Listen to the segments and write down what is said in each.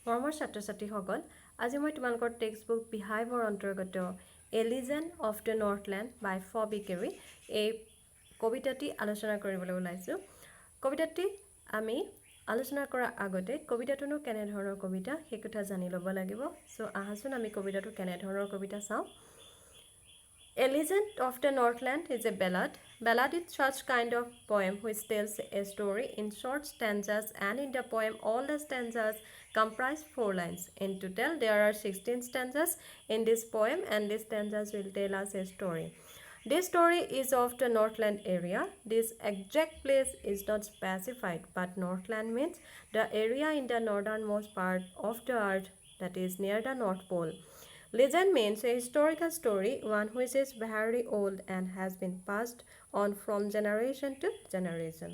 মৰমৰ ছাত্ৰ ছাত্ৰীসকল, আজি মই তোমালোকৰ টেক্সটবুক বিহাইভৰ অন্তৰ্গত এ লিজেণ্ড অফ দ্য নৰ্থলেণ্ড বাই ফবি কেৰী এই কবিতাটি আলোচনা কৰিবলৈ ওলাইছোঁ। কবিতাটি আমি আলোচনা কৰাৰ আগতে কবিতাটোনো কেনেধৰণৰ কবিতা সেই কথা জানি ল'ব লাগিব। চ' আহাচোন আমি কবিতাটো কেনেধৰণৰ কবিতা চাওঁ। A Legend of the Northland is a ballad. Ballad is such kind of poem which tells a story in short stanzas, and in the poem all the stanzas comprise 4 lines. In total there are 16 stanzas in this poem, and these stanzas will tell us a story. This story is of the Northland area. This exact place is not specified, but Northland means the area in the northernmost part of the earth, that is near the North Pole. Legend means a historical story, one which is very old and has been passed on from generation to generation.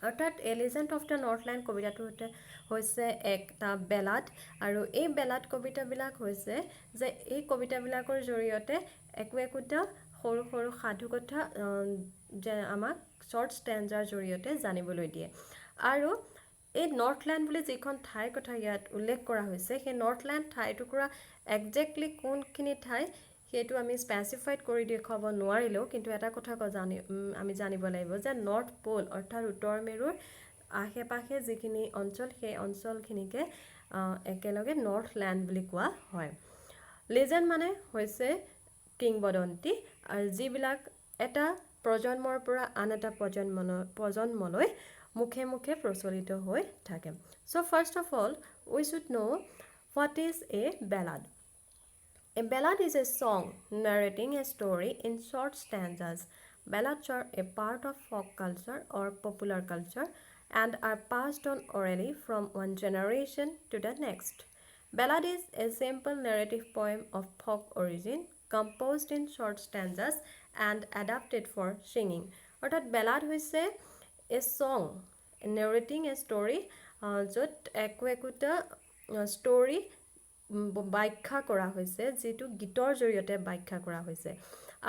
অৰ্থাৎ এ legend of the নৰ্থলেণ্ড কবিতাটো হৈছে একটা ballad, আৰু এই ballad কবিতাবিলাক হৈছে যে এই কবিতাবিলাকৰ জৰিয়তে একোটা সৰু সৰু সাধু কথা যে আমাক শ্বৰ্ট ষ্টেঞ্জাৰ জৰিয়তে জানিবলৈ দিয়ে। আৰু এই নৰ্থলেণ্ড বুলি যিখন ঠাইৰ কথা ইয়াত উল্লেখ কৰা হৈছে, সেই নৰ্থলেণ্ড ঠাইটুকুৰা একজেক্টলি কোনখিনি ঠাই সেইটো আমি স্পেচিফাইড কৰি দেখুৱাব নোৱাৰিলেও, কিন্তু এটা কথা আমি জানিব লাগিব যে নৰ্থ প'ল অৰ্থাৎ উত্তৰ মেৰুৰ আশে পাশে যিখিনি অঞ্চল, সেই অঞ্চলখিনিকে একেলগে নৰ্থলেণ্ড বুলি কোৱা হয়। লিজেণ্ড মানে হৈছে কিংবদন্তি, আৰু যিবিলাক এটা প্ৰজন্মৰ পৰা আন এটা প্ৰজন্মলৈ মুখে মুখে প্ৰচলিত হৈ থাকে। So first of all, we should know what is a ballad. A ballad is a song narrating a story in short stanzas. Ballads are a part of folk culture or popular culture and are passed on orally from one generation to the next. Ballad is a simple narrative poem of folk origin, composed in short stanzas and adapted for singing. অৰ্থাৎ ballad হৈছে a song narrating a story, য'ত একোটা story ব্যাখ্যা কৰা হৈছে, যিটো গীতৰ জৰিয়তে ব্যাখ্যা কৰা হৈছে,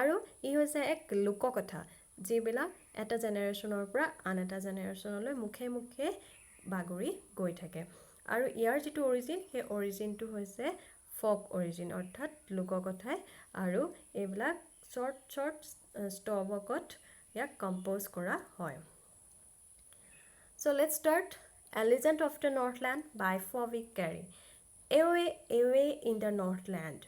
আৰু ই হৈছে এক লোককথা যিবিলাক এটা জেনেৰেশ্যনৰ পৰা আন এটা জেনেৰেশ্যনলৈ মুখে মুখে বাগৰি গৈ থাকে। আৰু ইয়াৰ যিটো অৰিজিন, সেই অৰিজিনটো হৈছে ফক অৰিজিন, অৰ্থাৎ লোককথাই, আৰু এইবিলাক শ্বৰ্ট ষ্টবকত ইয়াক কম্প'জ কৰা হয়। So let's start. A Legend of the Northland by Fowey Cary. Away, away in the Northland,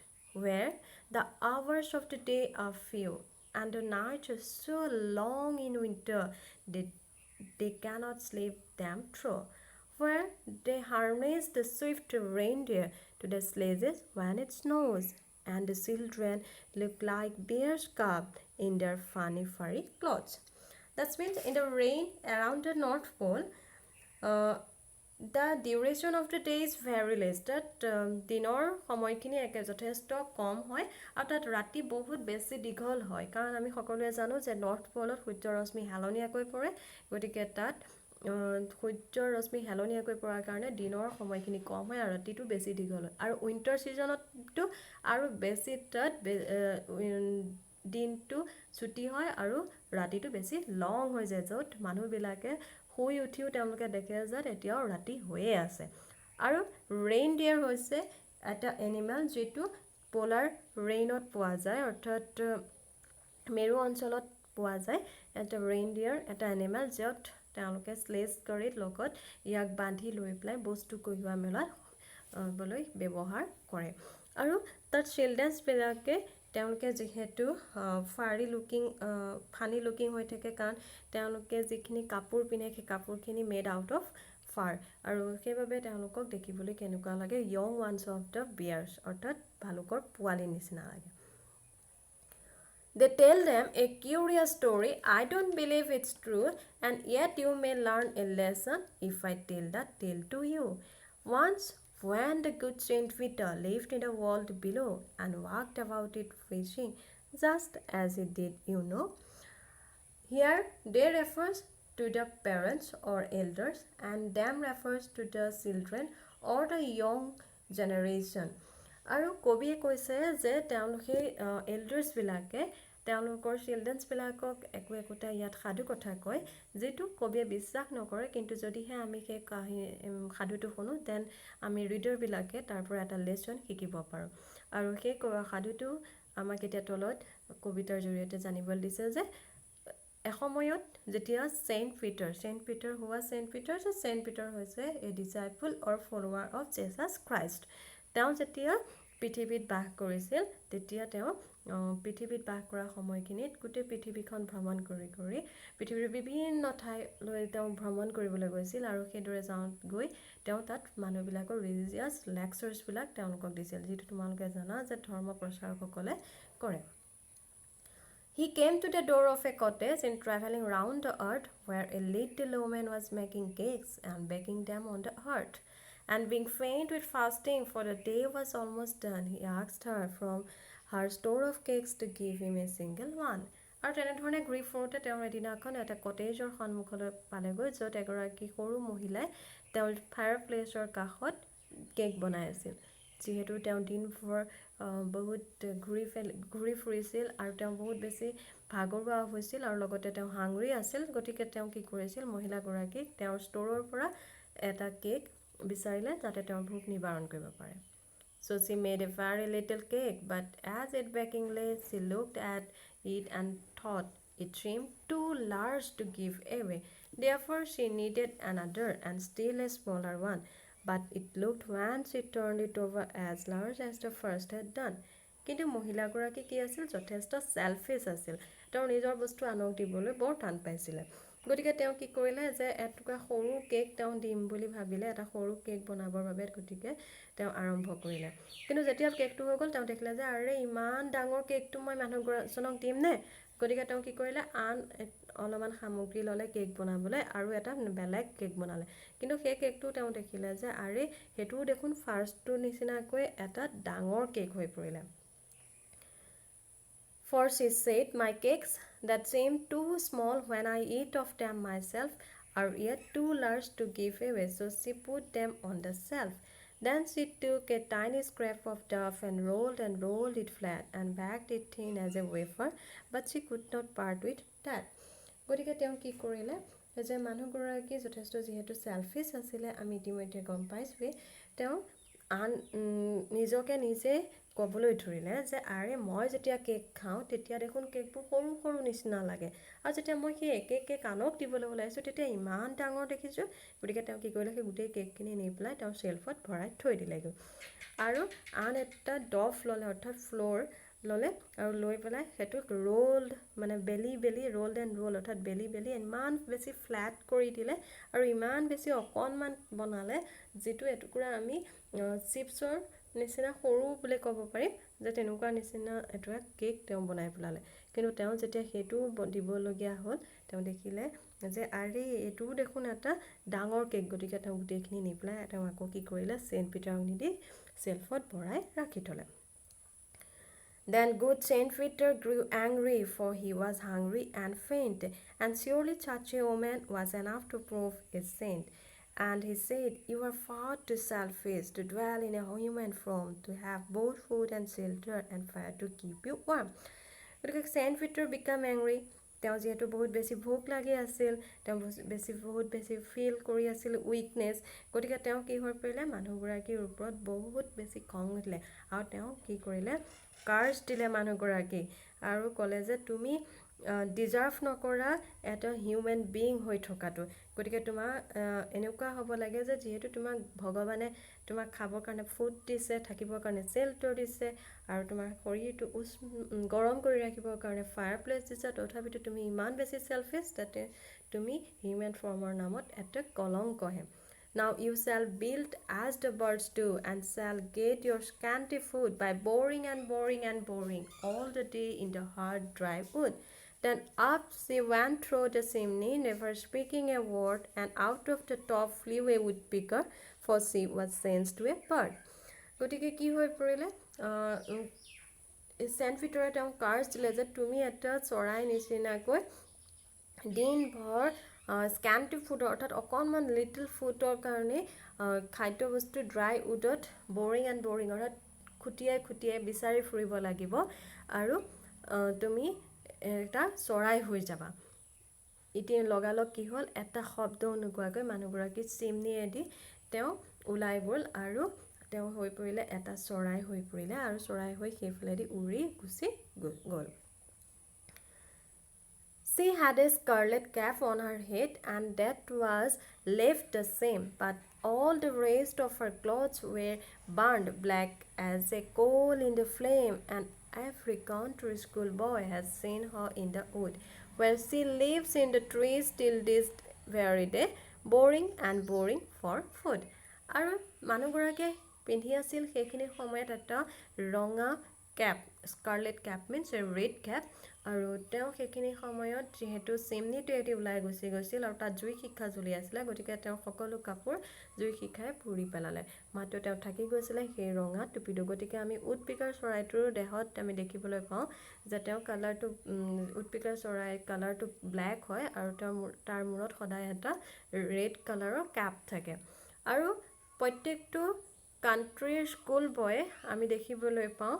where the hours of the day are few, and the nights are so long in winter that they cannot sleep them through, where they harness the swift reindeer to the sledges when it snows, and the children look like bears cubs in their funny furry clothes. That means in the rain around the North Pole, the duration of the day is very less. That দিনৰ সময়খিনি যথেষ্ট কম হয়, আৰু তাত ৰাতি বহুত বেছি দীঘল হয়, কাৰণ আমি সকলোৱে জানো যে নৰ্থ পলত সূৰ্যৰ ৰশ্মি হেলনীয়াকৈ পৰে, গতিকে তাত সূৰ্যৰ ৰশ্মি হেলনীয়াকৈ পৰাৰ কাৰণে দিনৰ সময়খিনি কম হয় আৰু ৰাতিটো বেছি দীঘল হয়। আৰু উইণ্টাৰ ছিজনততো আৰু বেছি তাত দিনটো ছুটি হয় আৰু ৰাতিটো বেছি লং হৈ যায়, য'ত মানুহবিলাকে শুই উঠিও তেওঁলোকে দেখে যে এতিয়াও ৰাতি হৈয়ে আছে। আৰু ৰেইনডিয়াৰ হৈছে এটা এনিমেল যিটো পোলাৰ ৰেইনত পোৱা যায়, অৰ্থাৎ মেৰু অঞ্চলত পোৱা যায়। এটা ৰেইনডিয়াৰ এটা এনিমেল, য'ত তেওঁলোকে স্লেজ গাড়ীৰ লগত ইয়াক বান্ধি লৈ পেলাই বস্তু কঢ়িওৱা মেলাবলৈ ব্যৱহাৰ কৰে। আৰু তাত চিলড্ৰেনছবিলাকে তেওঁলোকে যিহেতু ফানি লুকিং হৈ থাকে, কাৰণ তেওঁলোকে যিখিনি কাপোৰ পিন্ধে সেই কাপোৰখিনি মেড আউট অফ ফাৰ, আৰু সেইবাবে তেওঁলোকক দেখিবলৈ কেনেকুৱা লাগে, য়ং ওৱানছ অফ দ্য বিয়াৰ্ছ, অৰ্থাৎ ভালুকৰ পোৱালিৰ নিচিনা লাগে। They tell them a curious story. I don't believe it's true, and yet you may learn a lesson if I tell that tale to you. Once, when the good Saint Peter lived in the world below and walked about it fishing, just as he did, you know. Here, they refers to the parents or elders, and them refers to the children or the young generation. আৰু কবিয়ে কৈছে যে তেওঁলোকে এল্ডাৰ্ছবিলাকে তেওঁলোকৰ চিলড্ৰেনছবিলাকক একোটা ইয়াত সাধু কথা কয় যিটো কবিয়ে বিশ্বাস নকৰে কিন্তু যদিহে আমি সেই সাধুটো শুনো দেন আমি ৰিডাৰবিলাকে তাৰ পৰা এটা লেচন শিকিব পাৰোঁ আৰু সেই সাধুটো আমাক এতিয়া তলত কবিতাৰ জৰিয়তে জানিবলৈ দিছে যে এসময়ত যেতিয়া চেইণ্ট পিটাৰ হোৱা চেইণ্ট পিটাৰ হৈছে a disciple or follower of Jesus Christ তেওঁ যেতিয়া পৃথিৱীত বাস কৰিছিল তেতিয়া তেওঁ পৃথিৱীত বাস কৰা সময়খিনিত গোটেই পৃথিৱীখন ভ্ৰমণ কৰি পৃথিৱীৰ বিভিন্ন ঠাইলৈ তেওঁ ভ্ৰমণ কৰিবলৈ গৈছিল আৰু সেইদৰে গৈ তেওঁ তাত মানুহবিলাকৰ ৰিলিজিয়াছ লেকচাৰ্ছবিলাক তেওঁলোকক দিছিল যিটো তোমালোকে জানা যে ধৰ্ম প্ৰচাৰকসকলে কৰে He came to the door of a cottage in traveling round the earth where a little woman was making cakes and baking them on the hearth. And being faint with fasting for the day was almost done, he asked her from her store of cakes to give him a single one. আৰু তেনেধৰণে ঘূৰি ফুৰোঁতে তেওঁৰ এদিনাখন এটা কটেজৰ সন্মুখলৈ পালেগৈ য'ত এগৰাকী সৰু মহিলাই তেওঁৰ ফায়াৰ প্লেচৰ কাষত কেক বনাই আছিল যিহেতু তেওঁ দিনভৰ বহুত ঘূৰি ফুৰিছিল আৰু তেওঁ বহুত বেছি ভাগৰুৱা হৈছিল আৰু লগতে তেওঁ হাংৰি আছিল গতিকে তেওঁ কি কৰিছিল মহিলাগৰাকীক তেওঁৰ ষ্ট'ৰৰ পৰা এটা কেক বিচাৰিলে যাতে তেওঁৰ ভোক নিবাৰণ কৰিব পাৰে So she made a very little cake, but as it baking lay, she looked at it and thought it seemed too large to give away. Therefore, she needed another and still a smaller one. But it looked when she turned it over as large as the first had done. কিন্তু মহিলাগৰাকী কি আছিল যথেষ্ট selfish আছিল তেওঁ নিজৰ বস্তু আনক দিবলৈ বৰ টান পাইছিলে গতিকে তেওঁ কি কৰিলে যে এটুকুৰা সৰু কেক তেওঁ দিম বুলি ভাবিলে এটা সৰু কেক বনাবৰ বাবে গতিকে তেওঁ আৰম্ভ কৰিলে কিন্তু যেতিয়া কেকটো হৈ গ'ল তেওঁ দেখিলে যে আৰে ইমান ডাঙৰ কেকটো মই মানুহজনক দিম নে গতিকে তেওঁ কি কৰিলে আন অলপমান সামগ্ৰী ল'লে কেক বনাবলৈ আৰু এটা বেলেগ কেক বনালে কিন্তু সেই কেকটো তেওঁ দেখিলে যে আৰে সেইটোও দেখোন ফাৰ্ষ্টটো নিচিনাকৈ এটা ডাঙৰ কেক হৈ পৰিলে For she said, my cakes that seem too small when I eat of them myself are yet too large to give away. So she put them on the shelf. Then she took a tiny scrap of dough and rolled it flat and baked it thin as a wafer, but she could not part with that. গতিকে তেওঁ কি কৰিলে যে মানুহগৰাকী যথেষ্ট যিহেতু selfish আছিলে আমি ইতিমধ্যে গম পাইছোঁৱেই তেওঁ নিজকে নিজে ক'বলৈ ধৰিলে যে আৰে মই যেতিয়া কেক খাওঁ তেতিয়া দেখোন কেকবোৰ সৰু সৰু নিচিনা লাগে আৰু যেতিয়া মই সেই একে কেক আনক দিবলৈ ওলাইছোঁ তেতিয়া ইমান ডাঙৰ দেখিছোঁ গতিকে তেওঁ কি কৰিলে সেই গোটেই কেকখিনি নি পেলাই তেওঁ শ্বেলফত ভৰাই থৈ দিলেগৈ আৰু আন এটা ডফ ল'লে অৰ্থাৎ ফ্ল'ৰ ল'লে আৰু লৈ পেলাই সেইটোক ৰোল্ড মানে বেলি ৰোল্ড এণ্ড ৰোল অৰ্থাৎ বেলি ইমান বেছি ফ্লেট কৰি দিলে আৰু ইমান বেছি অকণমান বনালে যিটো এটুকুৰা আমি চিপছৰ নিচিনা সৰু বুলি ক'ব পাৰিম যে তেনেকুৱা নিচিনা এটা কেক তেওঁ বনাই পেলালে কিন্তু তেওঁ যেতিয়া সেইটো দিবলগীয়া হ'ল তেওঁ দেখিলে যে আৰে এইটোও দেখোন এটা ডাঙৰ কেক গতিকে তেওঁ গোটেইখিনি নি পেলাই তেওঁ আকৌ কি কৰিলে চেইণ্ট পিটাৰক নিদি শ্বেলফত ভৰাই ৰাখি থ'লে Then good Saint Peter grew angry, for he was hungry and faint, and surely such a woman was enough to prove a saint. And he said, you are far too selfish to dwell in a human form, to have both food and shelter and fire to keep you warm. গতিকে Saint Peter became angry. তেওঁ যিহেতু বহুত বেছি ভোক লাগি আছিল তেওঁ বহুত বেছি ফিল কৰি আছিল উইকনেছ গতিকে তেওঁ কি হৈ পৰিলে মানুহগৰাকীৰ ওপৰত বহুত বেছি খং উঠিলে আৰু তেওঁ কি কৰিলে কাৰ্ছ দিলে মানুহগৰাকীক আৰু ক'লে যে তুমি ডিজাৰ্ভ নকৰা এটা হিউমেন বিং হৈ থকাটো গতিকে তোমাৰ এনেকুৱা হ'ব লাগে যে যিহেতু তোমাক ভগৱানে তোমাক খাবৰ কাৰণে ফুড দিছে থাকিবৰ কাৰণে চেল্টাৰ দিছে আৰু তোমাৰ শৰীৰটো গৰম কৰি ৰাখিবৰ কাৰণে ফায়াৰ প্লেচ দিছে তথাপিতো তুমি ইমান বেছি চেলফিছ তাতে তুমি হিউমেন ফৰ্মৰ নামত এটা কলংকহে Now you shall build as the birds do and shall get your scanty food by boring all the day in the hard dry wood. Then up she went through the chimney, never speaking a word, and out of the top flew a woodpecker, for she was changed to a bird. গতিকে কি হৈ পৰিলে scent পিটাৰে তেওঁ curse দিলে যে তুমি এটা চৰাই নিচিনাকৈ দিনভৰ স্কেম্পটি ফুডৰ অৰ্থাৎ অকণমান লিটল ফুডৰ কাৰণে খাদ্যবস্তু ড্ৰাই উডত বৰিং অৰ্থাৎ খুটিয়াই বিচাৰি ফুৰিব লাগিব আৰু তুমি এটা চৰাই হৈ যাবা এতিয়া লগালগ কি হ'ল এটা শব্দও নোকোৱাকৈ মানুহগৰাকী চিমনিয়েদি তেওঁ ওলাই গ'ল আৰু তেওঁ হৈ পৰিলে এটা চৰাই হৈ পৰিলে আৰু চৰাই হৈ সেইফালেদি উৰি গুচি গ'ল She had a scarlet cap on her head and that was left the same, but all the rest of her clothes were burned black as a coal in the flame, and every country school boy has seen her in the wood, where she lives in the trees till this very day, boring and boring for food. আৰু মানুহগৰাকীয়ে পিন্ধি আছিল সেইখিনি সময়ত এটা ৰঙা Cape Scarlett Cape means এ red Cape আৰু তেওঁ সেইখিনি সময়ত যিহেতু চিমনিটোৱেদি ওলাই গুচি গৈছিল আৰু তাত জুই শিখা জ্বলি আছিলে গতিকে তেওঁ সকলো কাপোৰ জুই শিখাই পুৰি পেলালে মাত্ৰ তেওঁ থাকি গৈছিলে সেই ৰঙা টুপিটো গতিকে আমি উডপিকাৰ চৰাইটোৰ দেহত আমি দেখিবলৈ পাওঁ যে তেওঁ কালাৰটো উডপিকাৰ চৰাই কালাৰটো ব্লেক হয় আৰু তাৰ মূৰত সদায় এটা ৰেড কালাৰৰ কেপ থাকে আৰু প্ৰত্যেকটো কাণ্ট্ৰিৰ স্কুল বয় আমি দেখিবলৈ পাওঁ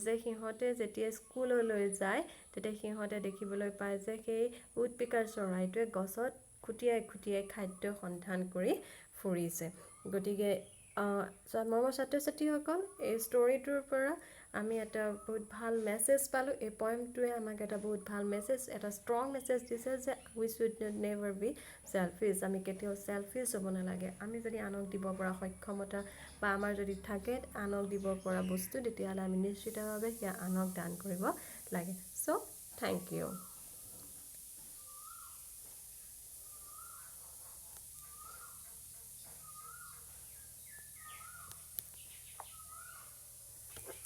যে সিহঁতে যেতিয়া স্কুললৈ যায় তেতিয়া সিহঁতে দেখিবলৈ পায় যে সেই উডপিকাৰ চৰাইটোৱে গছত খুটিয়াই খাদ্য সন্ধান কৰি ফুৰিছে গতিকে মৰমৰ ছাত্ৰ ছাত্ৰীসকল এই ষ্টৰিটোৰ পৰা আমি এটা বহুত ভাল মেছেজ পালোঁ এই পয়েমটোৱে আমাক এটা বহুত ভাল মেছেজ এটা ষ্ট্ৰং মেছেজ দিছে যে উই শুড নেভাৰ বি চেলফিছ আমি কেতিয়াও চেলফিছ হ'ব নালাগে আমি যদি আনক দিব পৰা সক্ষমতা বা আমাৰ যদি থাকে আনক দিব পৰা বস্তু তেতিয়াহ'লে আমি নিশ্চিতভাৱে সেয়া আনক দান কৰিব লাগে চ' থেংক ইউ